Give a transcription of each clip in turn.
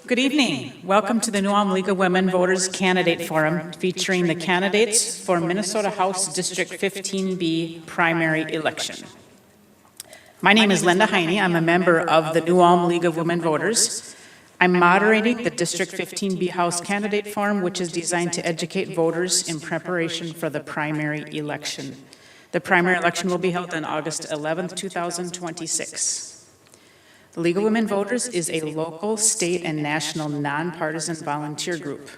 Good evening. Welcome to the New Ulm League of Women Voters Candidate Forum featuring the candidates for Minnesota House District 15B primary election. My name is Linda Heine. I'm a member of the New Ulm League of Women Voters. I'm moderating the District 15B House Candidate Forum, which is designed to educate voters in preparation for the primary election. The primary election will be held on August 11th, 2026. The League of Women Voters is a local, state, and national nonpartisan volunteer group.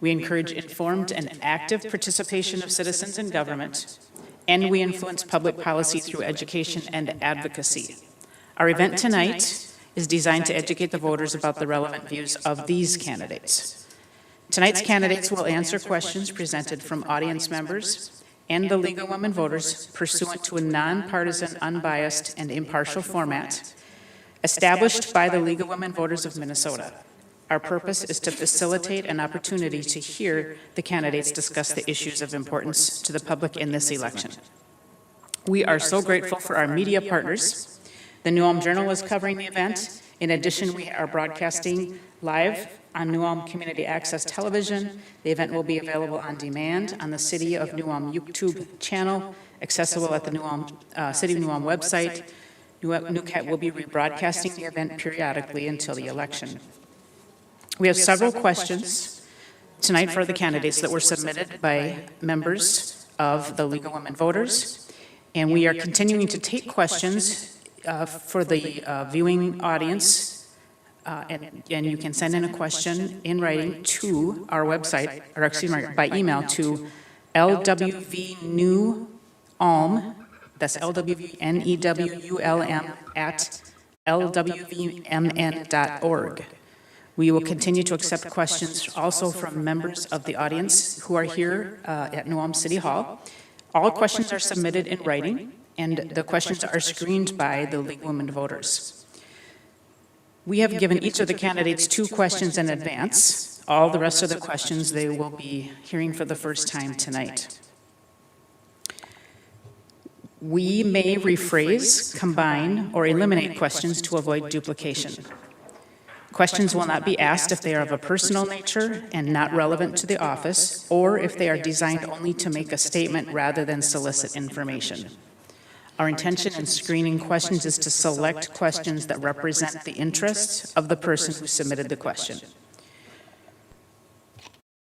We encourage informed and active participation of citizens in government, and we influence public policy through education and advocacy. Our event tonight is designed to educate the voters about the relevant views of these candidates. Tonight's candidates will answer questions presented from audience members and the League of Women Voters pursuant to a nonpartisan, unbiased, and impartial format established by the League of Women Voters of Minnesota. Our purpose is to facilitate an opportunity to hear the candidates discuss the issues of importance to the public in this election. We are so grateful for our media partners. The New Ulm Journal is covering the event. In addition, we are broadcasting live on New Ulm Community Access Television. The event will be available on demand on the City of New Ulm YouTube channel, accessible at the New Ulm, City of New Ulm website. NewCat will be rebroadcasting the event periodically until the election. We have several questions tonight for the candidates that were submitted by members of the League of Women Voters, and we are continuing to take questions for the viewing audience, and you can send in a question in writing to our website, or excuse me, by email to LWV-New Ulm. That's LWVNEWULM at lwvmn.org. We will continue to accept questions also from members of the audience who are here at New Ulm City Hall. All questions are submitted in writing, and the questions are screened by the League of Women Voters. We have given each of the candidates 2 questions in advance. All the rest of the questions they will be hearing for the first time tonight. We may rephrase, combine, or eliminate questions to avoid duplication. Questions will not be asked if they are of a personal nature and not relevant to the office, or if they are designed only to make a statement rather than solicit information. Our intention in screening questions is to select questions that represent the interests of the person who submitted the question.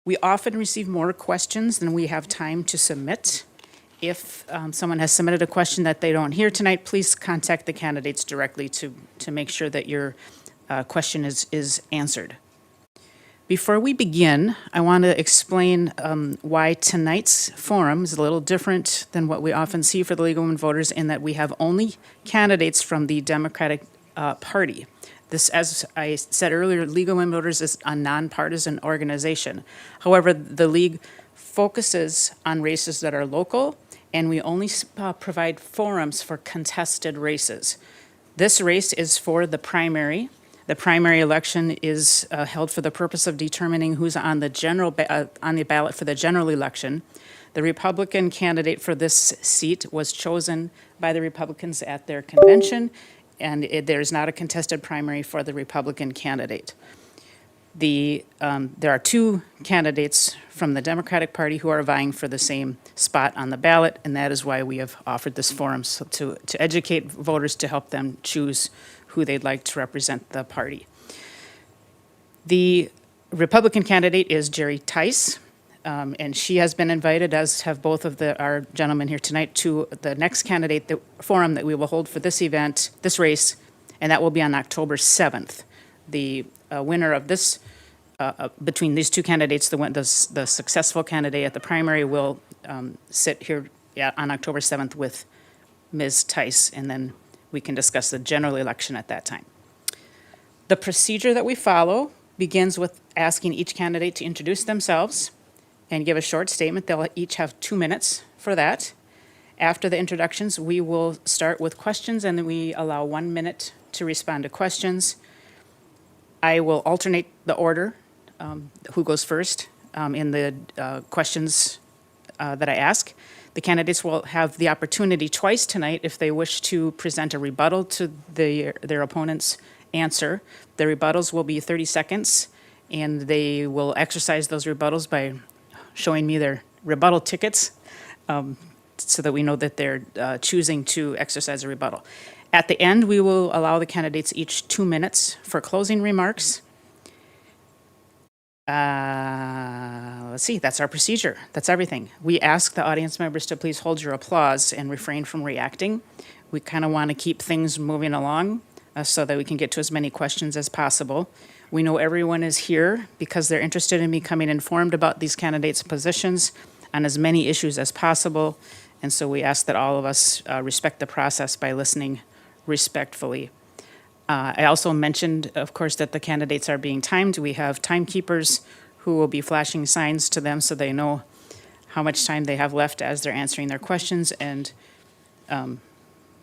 We often receive more questions than we have time to submit. If someone has submitted a question that they don't hear tonight, please contact the candidates directly to make sure that your question is answered. Before we begin, I want to explain why tonight's forum is a little different than what we often see for the League of Women Voters, in that we have only candidates from the Democratic Party. This, as I said earlier, League of Women Voters is a nonpartisan organization. However, the League focuses on races that are local, and we only provide forums for contested races. This race is for the primary. The primary election is held for the purpose of determining who's on the on the ballot for the general election. The Republican candidate for this seat was chosen by the Republicans at their convention, and there's not a contested primary for the Republican candidate. There are 2 candidates from the Democratic Party who are vying for the same spot on the ballot, and that is why we have offered this forum, so to educate voters, to help them choose who they'd like to represent the party. The Republican candidate is Jerry Tice, and she has been invited, as have both of our gentlemen here tonight, to the next candidate forum that we will hold for this event, this race, and that will be on October 7th. The winner of this, between these 2 candidates, the successful candidate at the primary will sit here on October 7th with Ms. Tice, and then we can discuss the general election at that time. The procedure that we follow begins with asking each candidate to introduce themselves and give a short statement. They'll each have 2 minutes for that. After the introductions, we will start with questions, and then we allow 1 minute to respond to questions. I will alternate the order, who goes first, in the questions that I ask. The candidates will have the opportunity twice tonight, if they wish to present a rebuttal to their opponents answer. The rebuttals will be 30 seconds, and they will exercise those rebuttals by showing me their rebuttal tickets, so that we know that they're choosing to exercise a rebuttal. At the end, we will allow the candidates each 2 minutes for closing remarks. Let's see, that's our procedure. That's everything. We ask the audience members to please hold your applause and refrain from reacting. We kind of want to keep things moving along so that we can get to as many questions as possible. We know everyone is here because they're interested in becoming informed about these candidates' positions on as many issues as possible. And so we ask that all of us respect the process by listening respectfully. I also mentioned, of course, that the candidates are being timed. We have timekeepers who will be flashing signs to them so they know how much time they have left as they're answering their questions. And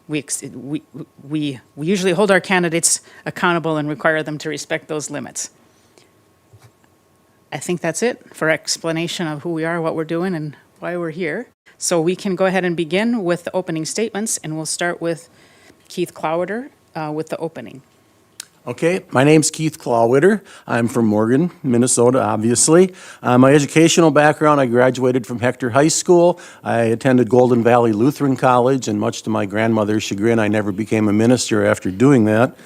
we usually hold our candidates accountable and require them to respect those limits. I think that's it for explanation of who we are, what we're doing, and why we're here. So we can go ahead and begin with the opening statements, and we'll start with Keith Clowder with the opening. Okay, my name's Keith Clawwitter. I'm from Morgan, Minnesota, obviously. My educational background, I graduated from Hector High School. I attended Golden Valley Lutheran College, and much to my grandmother's chagrin, I never became a minister after doing that.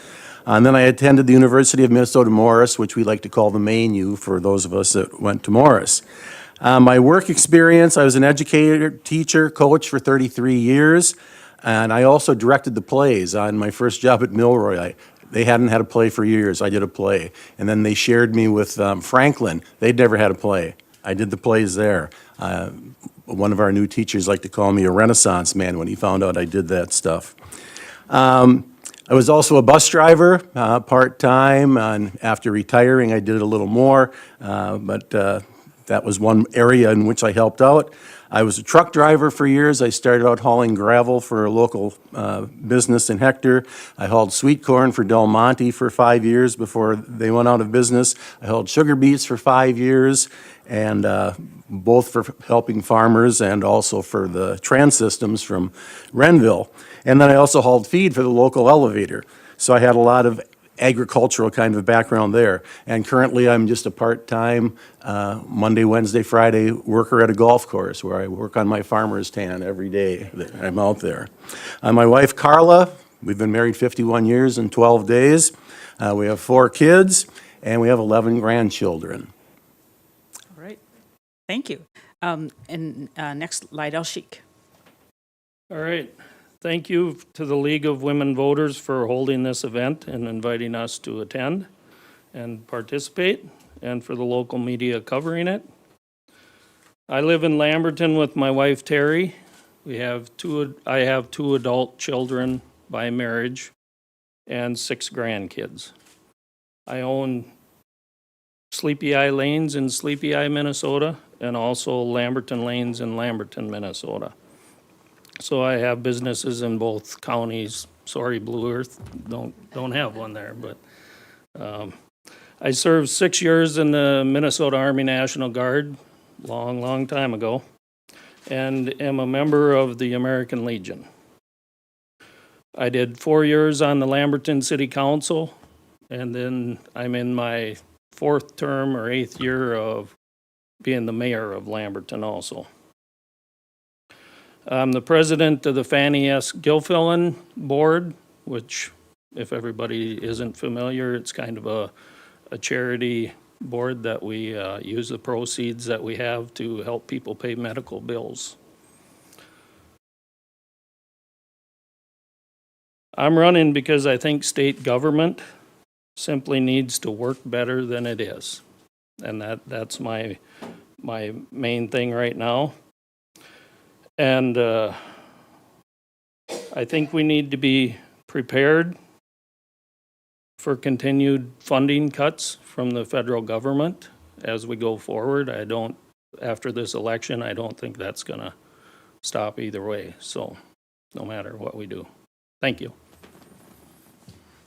And then I attended the University of Minnesota Morris, which we like to call the main U for those of us that went to Morris. My work experience, I was an educator, teacher, coach for 33 years, and I also directed the plays. On my first job at Milroy, they hadn't had a play for years. I did a play. And then they shared me with Franklin. They'd never had a play. I did the plays there. One of our new teachers liked to call me a Renaissance man when he found out I did that stuff. I was also a bus driver, part-time, and after retiring, I did it a little more, but that was one area in which I helped out. I was a truck driver for years. I started out hauling gravel for a local business in Hector. I hauled sweet corn for Del Monte for 5 years before they went out of business. I hauled sugar beets for 5 years, and both for helping farmers and also for the trans systems from Renville. And then I also hauled feed for the local elevator. So I had a lot of agricultural kind of background there. And currently I'm just a part-time Monday, Wednesday, Friday worker at a golf course where I work on my farmer's tan every day that I'm out there. My wife Carla, we've been married 51 years and 12 days. We have 4 kids and we have 11 grandchildren. All right, thank you. Next, Lydell Sheik. All right. Thank you to the League of Women Voters for holding this event and inviting us to attend and participate, and for the local media covering it. I live in Lamberton with my wife Terry. I have 2 adult children by marriage and 6 grandkids. I own Sleepy Eye Lanes in Sleepy Eye, Minnesota, and also Lamberton Lanes in Lamberton, Minnesota. So I have businesses in both counties. Sorry, Blue Earth, don't have one there, but I served 6 years in the Minnesota Army National Guard, long time ago, and am a member of the American Legion. I did 4 years on the Lamberton City Council, and then I'm in my 4th term or 8th year of being the mayor of Lamberton also. I'm the president of the Fannie S. Gilfillan Board, which, if everybody isn't familiar, it's kind of a charity board that we use the proceeds that we have to help people pay medical bills. I'm running because I think state government simply needs to work better than it is. And that's my main thing right now. And I think we need to be prepared for continued funding cuts from the federal government as we go forward. After this election, I don't think that's going to stop either way. So no matter what we do. Thank you.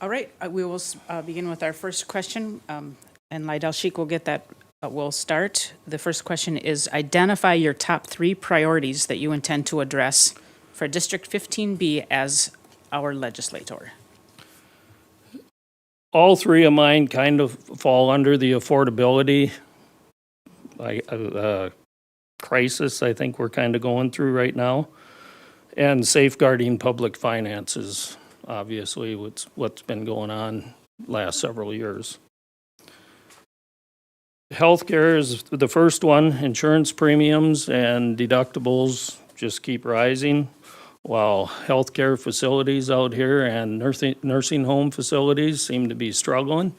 All right, we will begin with our first question, and Lydell Sheik will get that. We'll start. The first question is, identify your top 3 priorities that you intend to address for District 15B as our legislator. all three of mine kind of fall under the affordability crisis I think we're kind of going through right now. And safeguarding public finances, obviously, what's been going on last several years. Healthcare is the first one. Insurance premiums and deductibles just keep rising, while healthcare facilities out here and nursing home facilities seem to be struggling.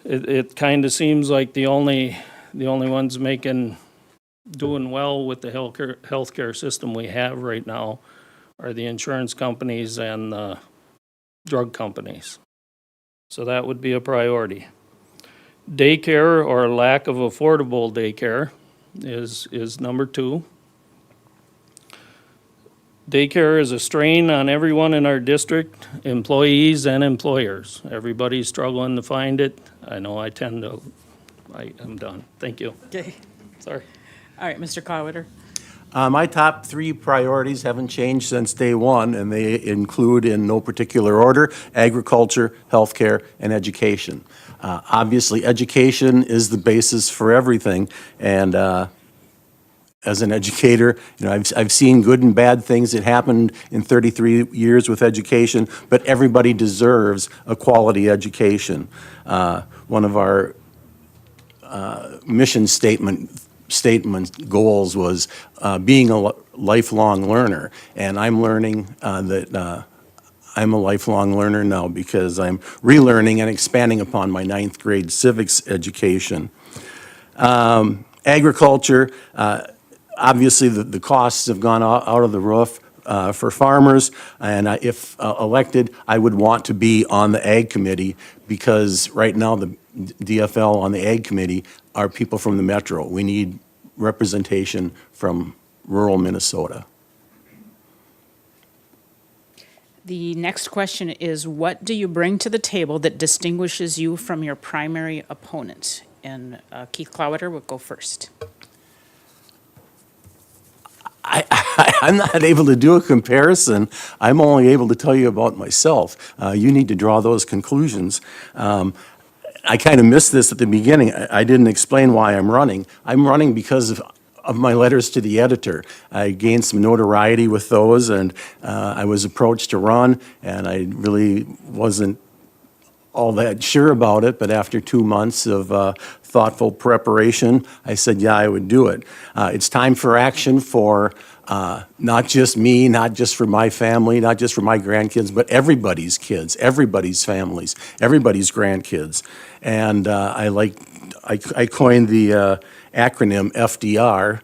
It kind of seems like the only ones doing well with the healthcare system we have right now are the insurance companies and the drug companies. So that would be a priority. Daycare or lack of affordable daycare is number 2. Daycare is a strain on everyone in our district, employees and employers. Everybody's struggling to find it. I know I am done. Thank you. Okay. Sorry. All right, Mr. Clowwitter. My top 3 priorities haven't changed since day one, and they include, in no particular order, agriculture, healthcare, and education. Obviously, education is the basis for everything, and as an educator, I've seen good and bad things that happened in 33 years with education, but everybody deserves a quality education. One of our mission statement goals was being a lifelong learner, and I'm learning that I'm a lifelong learner now because I'm relearning and expanding upon my 9th grade civics education. Agriculture, obviously the costs have gone out of the roof for farmers, and if elected, I would want to be on the Ag Committee because right now the DFL on the Ag Committee are people from the Metro. We need representation from rural Minnesota. The next question is, what do you bring to the table that distinguishes you from your primary opponent? And Keith Clowwitter will go first. I'm not able to do a comparison. I'm only able to tell you about myself. You need to draw those conclusions. I kind of missed this at the beginning. I didn't explain why I'm running. I'm running because of my letters to the editor. I gained some notoriety with those, and I was approached to run, and I really wasn't all that sure about it, but after 2 months of thoughtful preparation, I said, yeah, I would do it. It's time for action for not just me, not just for my family, not just for my grandkids, but everybody's kids, everybody's families, everybody's grandkids. And I coined the acronym FDR,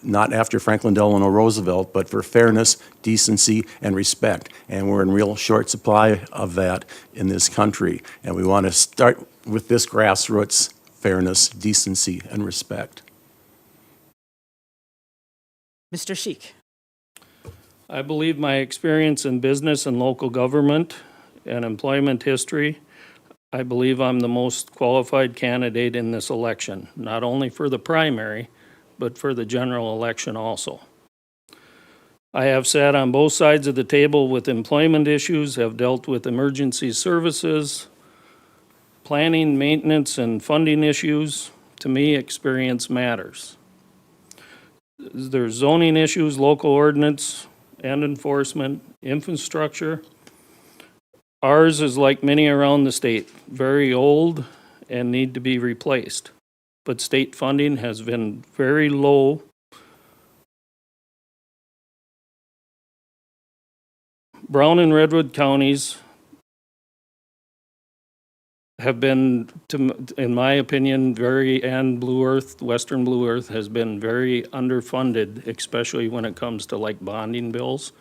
not after Franklin Delano Roosevelt, but for fairness, decency, and respect. And we're in real short supply of that in this country. And we want to start with this grassroots fairness, decency, and respect. Mr. Sheik. I believe my experience in business and local government and employment history, I believe I'm the most qualified candidate in this election, not only for the primary, but for the general election also. I have sat on both sides of the table with employment issues, have dealt with emergency services, planning, maintenance, and funding issues. To me, experience matters. There's zoning issues, local ordinance and enforcement, infrastructure. Ours is like many around the state, very old and need to be replaced. But state funding has been very low. Brown and Redwood counties have been, in my opinion, and Blue Earth, Western Blue Earth has been very underfunded, especially when it comes to like bonding bills.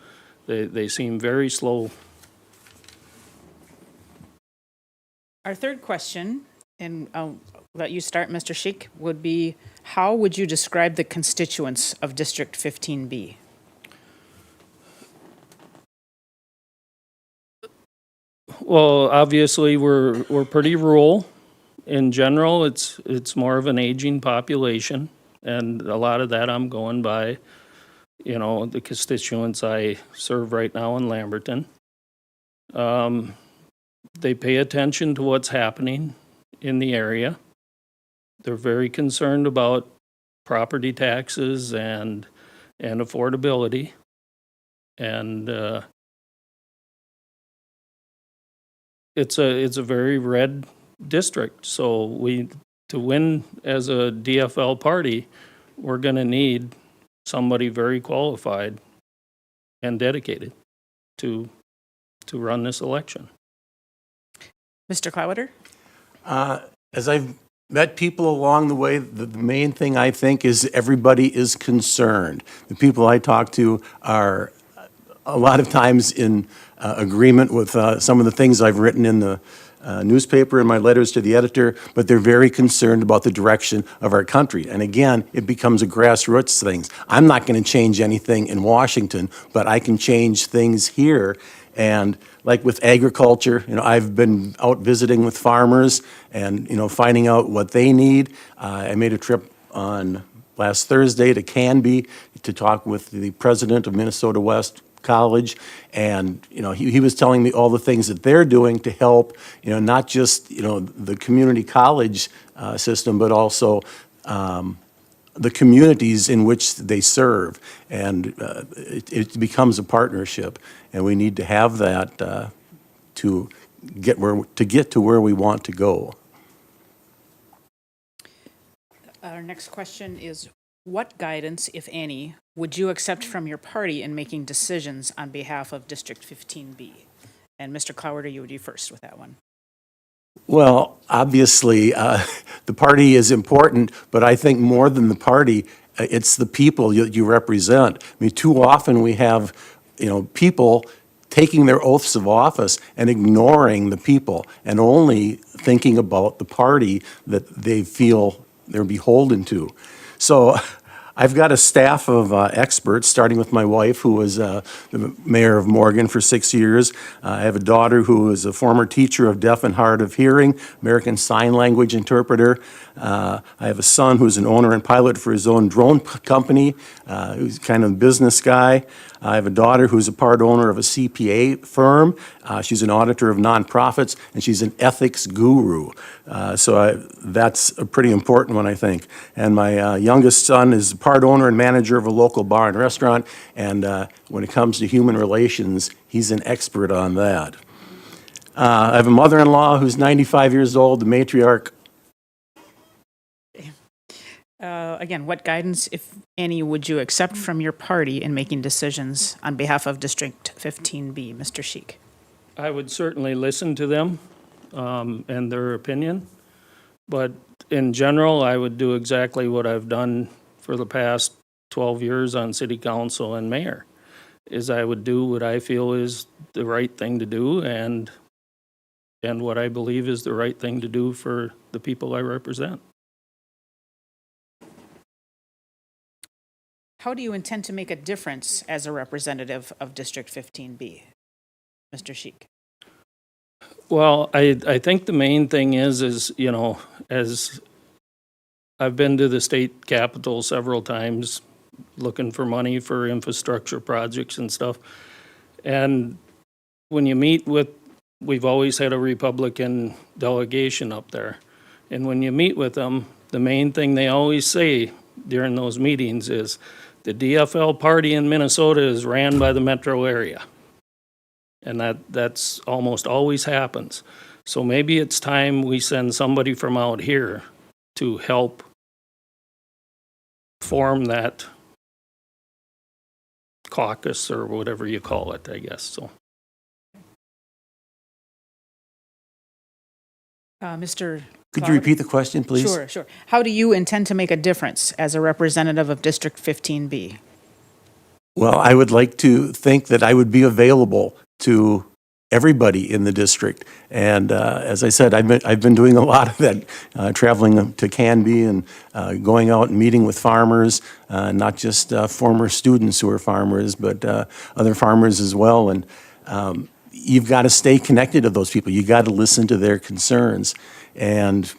They seem very slow. Our third question, and I'll let you start, Mr. Sheik, would be, how would you describe the constituents of District 15B? Well, obviously, we're pretty rural. In general, it's more of an aging population, and a lot of that I'm going by, the constituents I serve right now in Lamberton. they pay attention to what's happening in the area. They're very concerned about property taxes and affordability. And it's a very red district. So to win as a DFL party, we're going to need somebody very qualified and dedicated to run this election. Mr. Cloudwater? As I've met people along the way, the main thing I think is everybody is concerned. The people I talk to are a lot of times in agreement with some of the things I've written in the newspaper and my letters to the editor, but they're very concerned about the direction of our country. And again, it becomes a grassroots thing. I'm not going to change anything in Washington, but I can change things here. And like with agriculture, I've been out visiting with farmers and, finding out what they need. I made a trip on last Thursday to Canby to talk with the president of Minnesota West College, and he was telling me all the things that they're doing to help, not just the community college system, but also the communities in which they serve, and it becomes a partnership, and we need to have that to get to where we want to go. Our next question is, what guidance, if any, would you accept from your party in making decisions on behalf of District 15B? And Mr. Cloudwater, you would be first with that one. Well, obviously, the party is important, but I think more than the party, it's the people you represent. I mean, too often we have, people taking their oaths of office and ignoring the people and only thinking about the party that they feel they're beholden to. So I've got a staff of experts, starting with my wife, who was the mayor of Morgan for 6 years. I have a daughter who is a former teacher of deaf and hard of hearing, American Sign Language interpreter. I have a son who's an owner and pilot for his own drone company, who's kind of a business guy. I have a daughter who's a part owner of a CPA firm. She's an auditor of nonprofits, and she's an ethics guru. That's a pretty important one, I think. And my youngest son is a part owner and manager of a local bar and restaurant, and when it comes to human relations, he's an expert on that. I have a mother-in-law who's 95 years old, the matriarch. Again, what guidance, if any, would you accept from your party in making decisions on behalf of District 15B? Mr. Sheik. I would certainly listen to them and their opinion, but in general, I would do exactly what I've done for the past 12 years on city council and mayor, is I would do what I feel is the right thing to do and what I believe is the right thing to do for the people I represent. How do you intend to make a difference as a representative of District 15B? Mr. Sheik. Well, I think the main thing is, as I've been to the state capitol several times looking for money for infrastructure projects and stuff. And when you meet with, we've always had a Republican delegation up there. And when you meet with them, the main thing they always say during those meetings is, the DFL party in Minnesota is ran by the metro area. And that's almost always happens. So maybe it's time we send somebody from out here to help form that caucus or whatever you call it, I guess. So, Mr. Could you repeat the question, please? Sure. How do you intend to make a difference as a representative of District 15B? Well, I would like to think that I would be available to everybody in the district. And as I said, I've been doing a lot of that, traveling to Canby and going out and meeting with farmers, not just former students who are farmers, but other farmers as well. And you've got to stay connected to those people. You got to listen to their concerns. And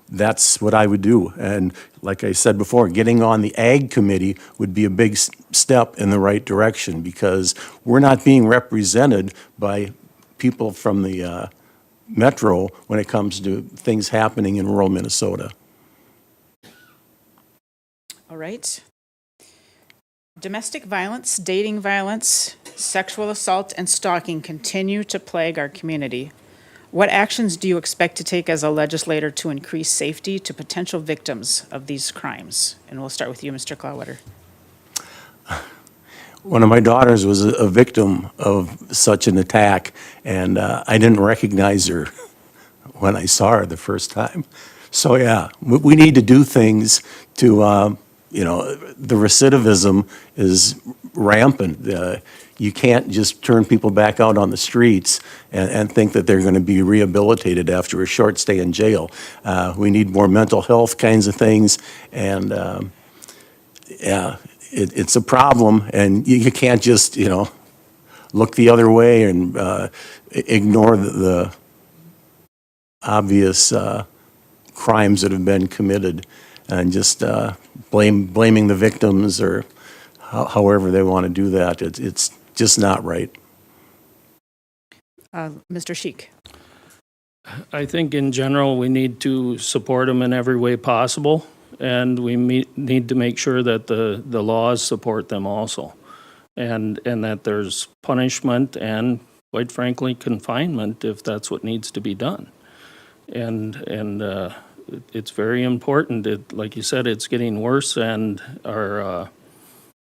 that's what I would do. And like I said before, getting on the Ag Committee would be a big step in the right direction, because we're not being represented by people from the metro when it comes to things happening in rural Minnesota. All right. Domestic violence, dating violence, sexual assault, and stalking continue to plague our community. What actions do you expect to take as a legislator to increase safety to potential victims of these crimes? And we'll start with you, Mr. Clawwitter. One of my daughters was a victim of such an attack, and I didn't recognize her when I saw her the first time. So, yeah, we need to do things to, the recidivism is rampant. You can't just turn people back out on the streets and think that they're going to be rehabilitated after a short stay in jail. We need more mental health kinds of things, and yeah, it's a problem, and you can't just, look the other way and ignore the obvious crimes that have been committed and just blaming the victims or however they want to do that. It's just not right. Mr. Sheik. I think in general, we need to support them in every way possible, and we need to make sure that the laws support them also, and that there's punishment and, quite frankly, confinement if that's what needs to be done. And it's very important. Like you said, it's getting worse, and our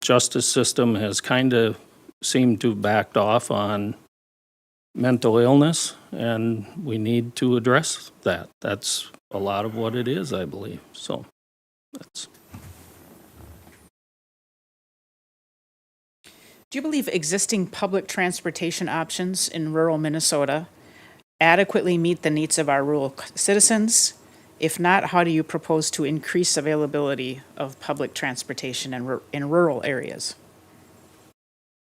justice system has kind of seemed to have backed off on mental illness, and we need to address that. That's a lot of what it is, I believe. So that's. Do you believe existing public transportation options in rural Minnesota adequately meet the needs of our rural citizens? If not, how do you propose to increase availability of public transportation in rural areas?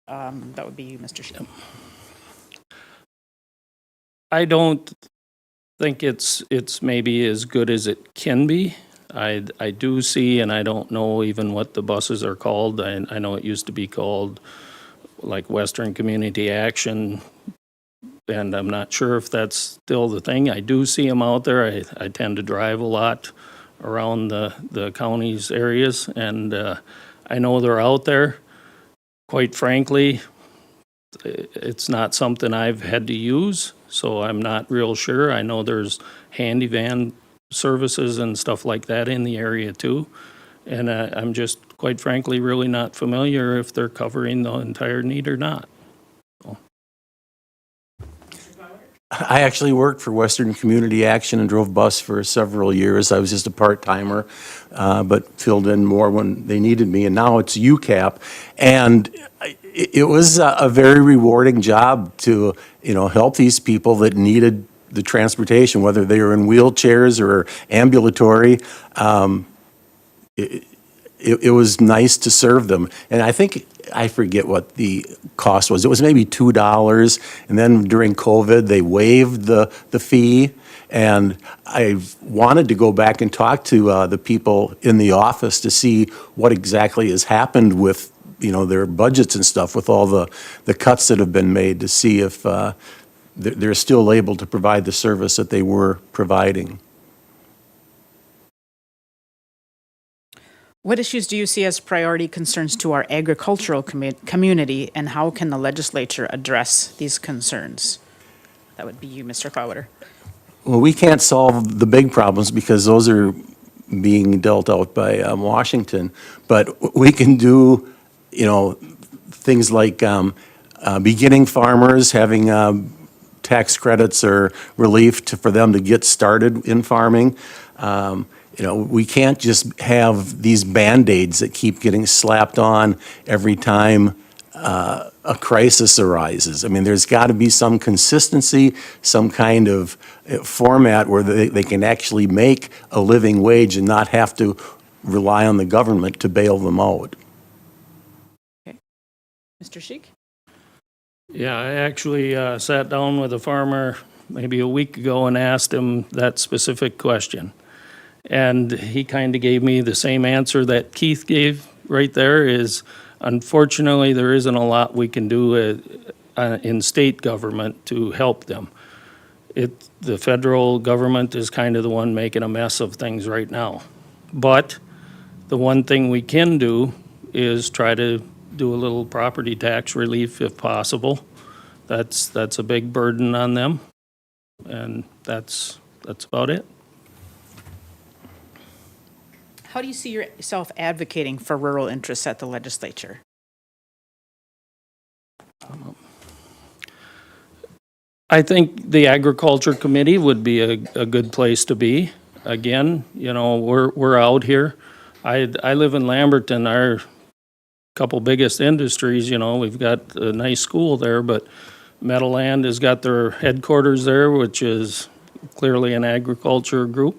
That would be you, Mr. Sheik. I don't think it's maybe as good as it can be. I do see, and I don't know even what the buses are called. I know it used to be called like Western Community Action, and I'm not sure if that's still the thing. I do see them out there. I tend to drive a lot around the county's areas, and I know they're out there. Quite frankly, it's not something I've had to use, so I'm not real sure. I know there's handy van services and stuff like that in the area too, and I'm just, quite frankly, really not familiar if they're covering the entire need or not. I actually worked for Western Community Action and drove bus for several years. I was just a part-timer, but filled in more when they needed me, and now it's UCAP. And it was a very rewarding job to, help these people that needed the transportation, whether they were in wheelchairs or ambulatory. It was nice to serve them. And I forget what the cost was. It was maybe $2, and then during COVID, they waived the fee. And I wanted to go back and talk to the people in the office to see what exactly has happened with, their budgets and stuff, with all the cuts that have been made, to see if they're still able to provide the service that they were providing. What issues do you see as priority concerns to our agricultural community, and how can the legislature address these concerns? That would be you, Mr. Clawwitter. Well, we can't solve the big problems because those are being dealt out by Washington, but we can do, things like beginning farmers, having tax credits or relief for them to get started in farming. We can't just have these Band-Aids that keep getting slapped on every time a crisis arises. I mean, there's got to be some consistency, some kind of format where they can actually make a living wage and not have to rely on the government to bail them out. Okay. Mr. Sheik? Yeah, I actually sat down with a farmer maybe a week ago and asked him that specific question. And he kind of gave me the same answer that Keith gave right there, is unfortunately there isn't a lot we can do in state government to help them. The federal government is kind of the one making a mess of things right now. But the one thing we can do is try to do a little property tax relief if possible. That's a big burden on them, and that's about it. How do you see yourself advocating for rural interests at the legislature? I think the Agriculture Committee would be a good place to be. Again, you know, we're out here. I live in Lamberton. Our couple biggest industries, you know, we've got a nice school there, but Meadowland has got their headquarters there, which is clearly an agriculture group.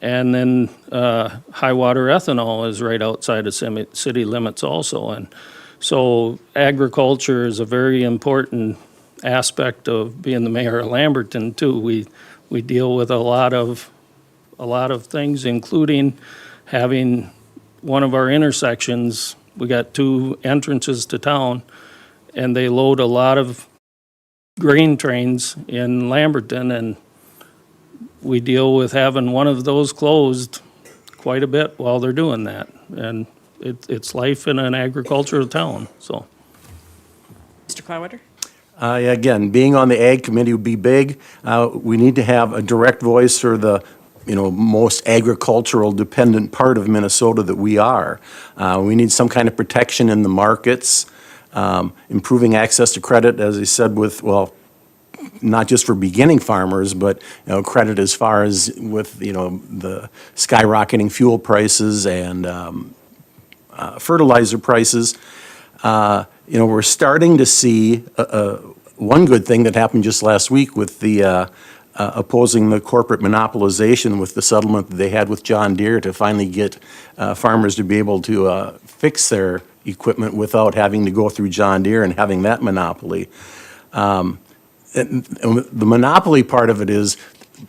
And then High Water Ethanol is right outside of city limits also. And so agriculture is a very important aspect of being the mayor of Lamberton too. We deal with a lot of things, including having one of our intersections. We got 2 entrances to town, and they load a lot of grain trains in Lamberton, and we deal with having one of those closed quite a bit while they're doing that. And it's life in an agricultural town, so. Mr. Cloudwater? Again, being on the Ag Committee would be big. We need to have a direct voice for the, you know, most agricultural dependent part of Minnesota that we are. We need some kind of protection in the markets, improving access to credit, as I said, with, well, not just for beginning farmers, but, you know, credit as far as with, you know, the skyrocketing fuel prices and fertilizer prices. You know, we're starting to see one good thing that happened just last week with the opposing the corporate monopolization with the settlement that they had with John Deere to finally get farmers to be able to fix their equipment without having to go through John Deere and having that monopoly. And the monopoly part of it is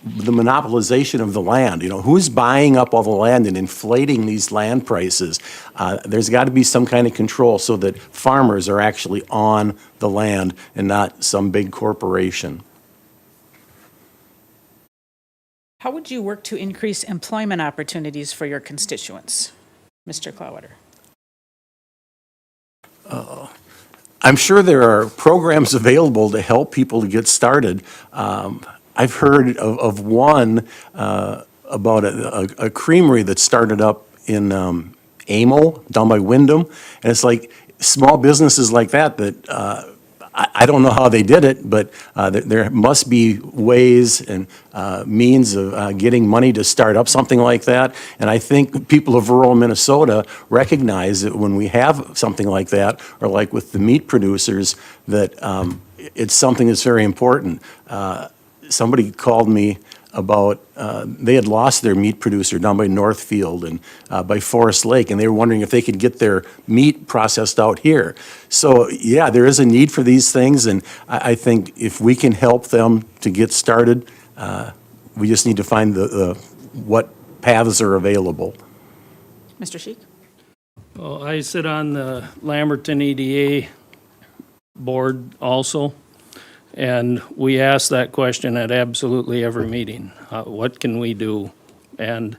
the monopolization of the land. You know, who's buying up all the land and inflating these land prices? There's got to be some kind of control so that farmers are actually on the land and not some big corporation. How would you work to increase employment opportunities for your constituents? Mr. Cloudwater? I'm sure there are programs available to help people to get started. I've heard of one about a creamery that started up in Amo, down by Wyndham, and it's like small businesses like that I don't know how they did it, but there must be ways and means of getting money to start up something like that. And I think people of rural Minnesota recognize that when we have something like that, or like with the meat producers, that it's something that's very important. Somebody called me about, they had lost their meat producer down by Northfield and by Forest Lake, and they were wondering if they could get their meat processed out here. So, yeah, there is a need for these things, and I think if we can help them to get started, we just need to find what paths are available. Mr. Sheik? Well, I sit on the Lamberton EDA board also. And we ask that question at absolutely every meeting. What can we do? And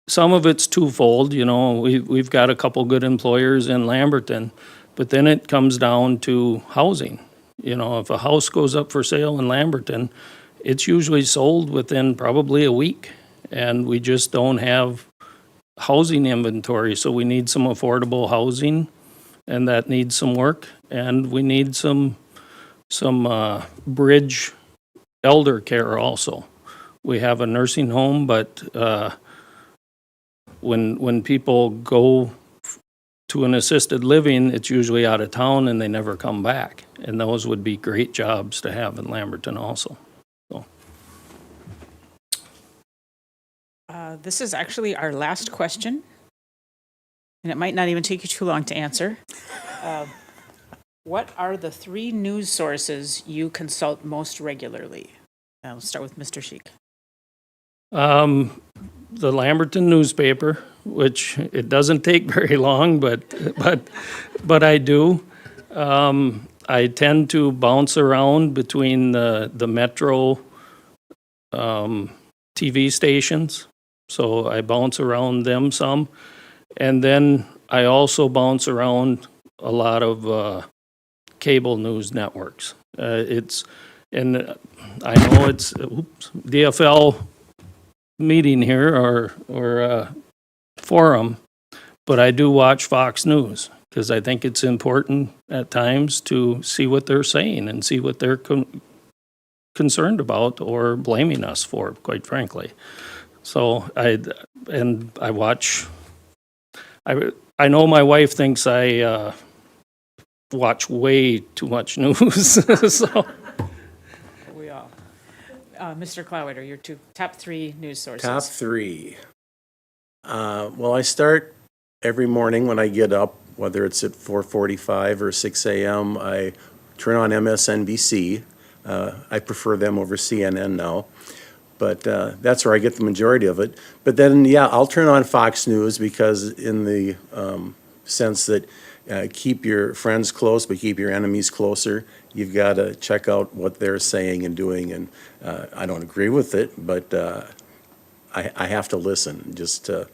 some of it's twofold. You know, we've got a couple good employers in Lamberton, but then it comes down to housing. You know, if a house goes up for sale in Lamberton, it's usually sold within probably a week, and we just don't have housing inventory. So we need some affordable housing, and that needs some work, and we need some bridge elder care also. We have a nursing home, but when people go to an assisted living, it's usually out of town and they never come back. And those would be great jobs to have in Lamberton also. So. This is actually our last question, and it might not even take you too long to answer. What are the 3 news sources you consult most regularly? I'll start with Mr. Sheik. The Lamberton newspaper, which it doesn't take very long, but I do. I tend to bounce around between the metro TV stations, so I bounce around them some. And then I also bounce around a lot of cable news networks. And I know it's DFL meeting here or forum, but I do watch Fox News because I think it's important at times to see what they're saying and see what they're concerned about or blaming us for, quite frankly. So I watch. I know my wife thinks I watch way too much news. So We all. Mr. Cloudwater, your top three news sources. Top three. Well, I start every morning when I get up, whether it's at 4:45 or 6 a.m., I turn on MSNBC. I prefer them over CNN now, but that's where I get the majority of it. But then, yeah, I'll turn on Fox News because in the sense that keep your friends close, but keep your enemies closer. You've got to check out what they're saying and doing, and I don't agree with it, but I have to listen just to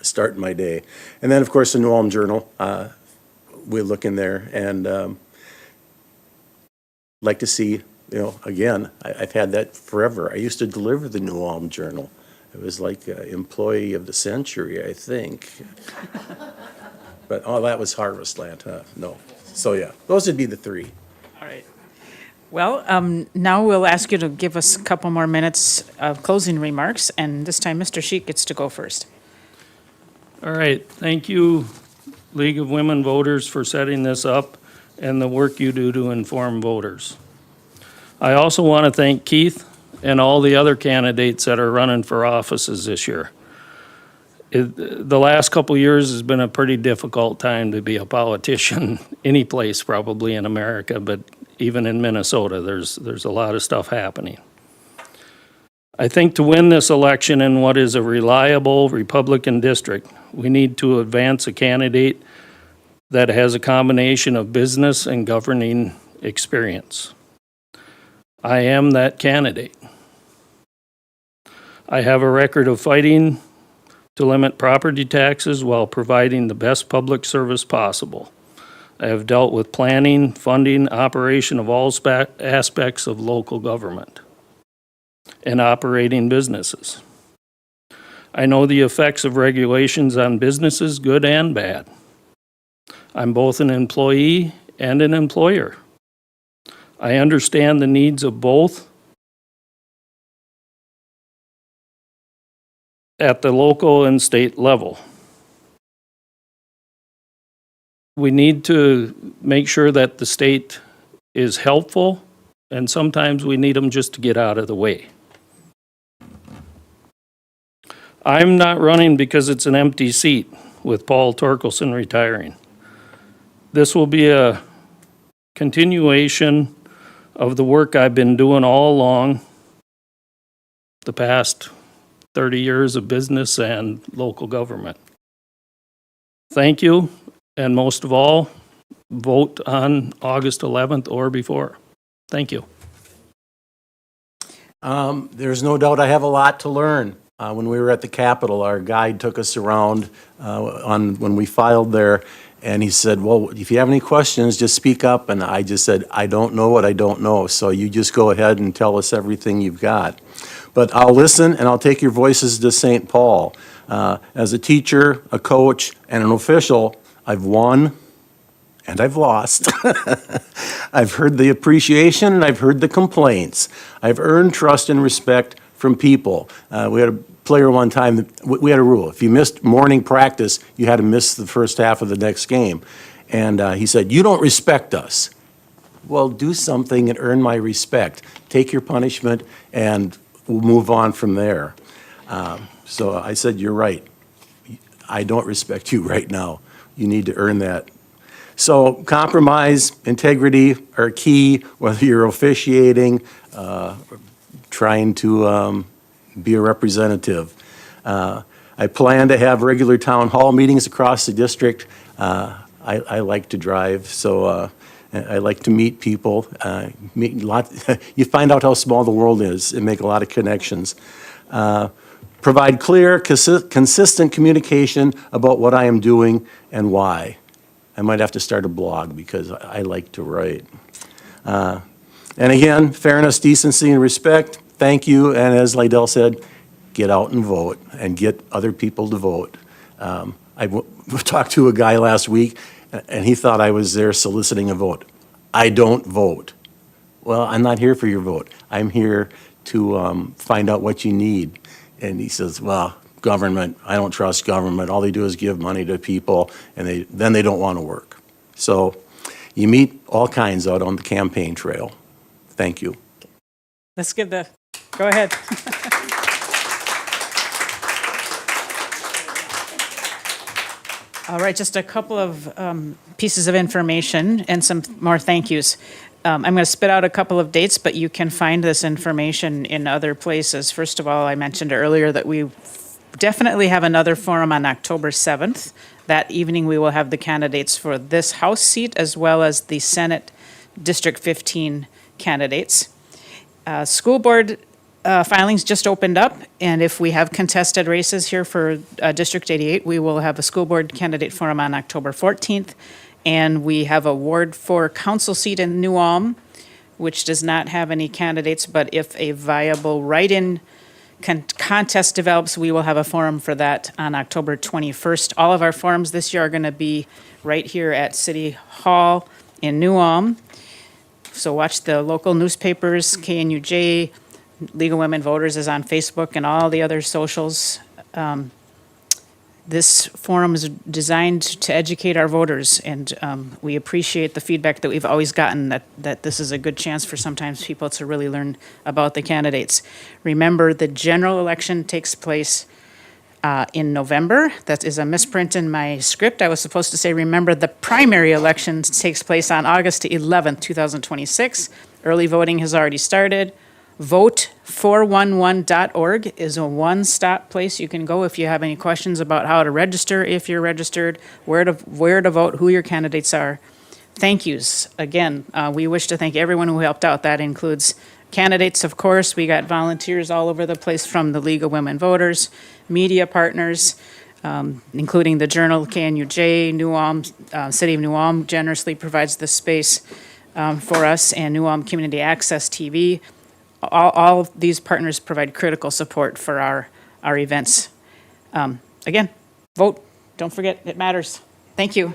start my day. And then, of course, the New Ulm Journal. We look in there and like to see, again, I've had that forever. I used to deliver the New Ulm Journal. It was like employee of the century, I think. But, that was Harvest Land, huh? No. So, yeah, those would be the three. All right. Well, now we'll ask you to give us a couple more minutes of closing remarks, and this time Mr. Sheik gets to go first. all right, thank you, League of Women Voters, for setting this up and the work you do to inform voters. I also want to thank Keith and all the other candidates that are running for offices this year. The last couple of years has been a pretty difficult time to be a politician, any place probably in America, but even in Minnesota, there's a lot of stuff happening. I think to win this election in what is a reliable Republican district, we need to advance a candidate that has a combination of business and governing experience. I am that candidate. I have a record of fighting to limit property taxes while providing the best public service possible. I have dealt with planning, funding, operation of all aspects of local government and operating businesses. I know the effects of regulations on businesses, good and bad. I'm both an employee and an employer. I understand the needs of both at the local and state level. We need to make sure that the state is helpful, and sometimes we need them just to get out of the way. I'm not running because it's an empty seat with Paul Torkelson retiring. This will be a continuation of the work I've been doing all along the past 30 years of business and local government. Thank you, and most of all, vote on August 11th or before. Thank you. There's no doubt I have a lot to learn. When we were at the Capitol, our guide took us around when we filed there, and he said, well, if you have any questions, just speak up. And I just said, I don't know what I don't know, so you just go ahead and tell us everything you've got. But I'll listen, and I'll take your voices to St. Paul. As a teacher, a coach, and an official, I've won and I've lost. I've heard the appreciation and I've heard the complaints. I've earned trust and respect from people. We had a player one time, we had a rule. If you missed morning practice, you had to miss the first half of the next game. And he said, you don't respect us. Well, do something and earn my respect. Take your punishment and we'll move on from there. So I said, you're right. I don't respect you right now. You need to earn that. So compromise, integrity are key, whether you're officiating, trying to be a representative. I plan to have regular town hall meetings across the district. I like to drive, so I like to meet people, you find out how small the world is and make a lot of connections. Provide clear, consistent communication about what I am doing and why. I might have to start a blog because I like to write. And again, fairness, decency, and respect, thank you, and as Lydell said, get out and vote, and get other people to vote. Talked to a guy last week, and he thought I was there soliciting a vote. I don't vote. Well, I'm not here for your vote. I'm here to find out what you need. And he says, well, government, I don't trust government. All they do is give money to people, and then they don't want to work. So you meet all kinds out on the campaign trail. Thank you. Let's give go ahead. All right, just a couple of pieces of information and some more thank yous. I'm going to spit out a couple of dates, but you can find this information in other places. First of all, I mentioned earlier that we definitely have another forum on October 7th. That evening, we will have the candidates for this House seat as well as the Senate District 15 candidates. School board filings just opened up, and if we have contested races here for District 88, we will have a school board candidate forum on October 14th. And we have a Ward 4 council seat in New Ulm, which does not have any candidates, but if a viable write-in contest develops, we will have a forum for that on October 21st. All of our forums this year are going to be right here at City Hall in New Ulm. So watch the local newspapers, KNUJ, League of Women Voters is on Facebook and all the other socials. This forum is designed to educate our voters, and we appreciate the feedback that we've always gotten that this is a good chance for sometimes people to really learn about the candidates. Remember, the general election takes place in November. That is a misprint in my script. I was supposed to say, remember, the primary election takes place on August 11th, 2026. Early voting has already started. Vote411.org is a one-stop place you can go if you have any questions about how to register, if you're registered, where to vote, who your candidates are. Thank yous. Again, we wish to thank everyone who helped out. That includes candidates, of course. We got volunteers all over the place from the League of Women Voters, media partners, including the Journal, KNUJ, New Ulm, City of New Ulm generously provides this space for us, and New Ulm Community Access TV. All of these partners provide critical support for our events. Again, vote. Don't forget, it matters. Thank you.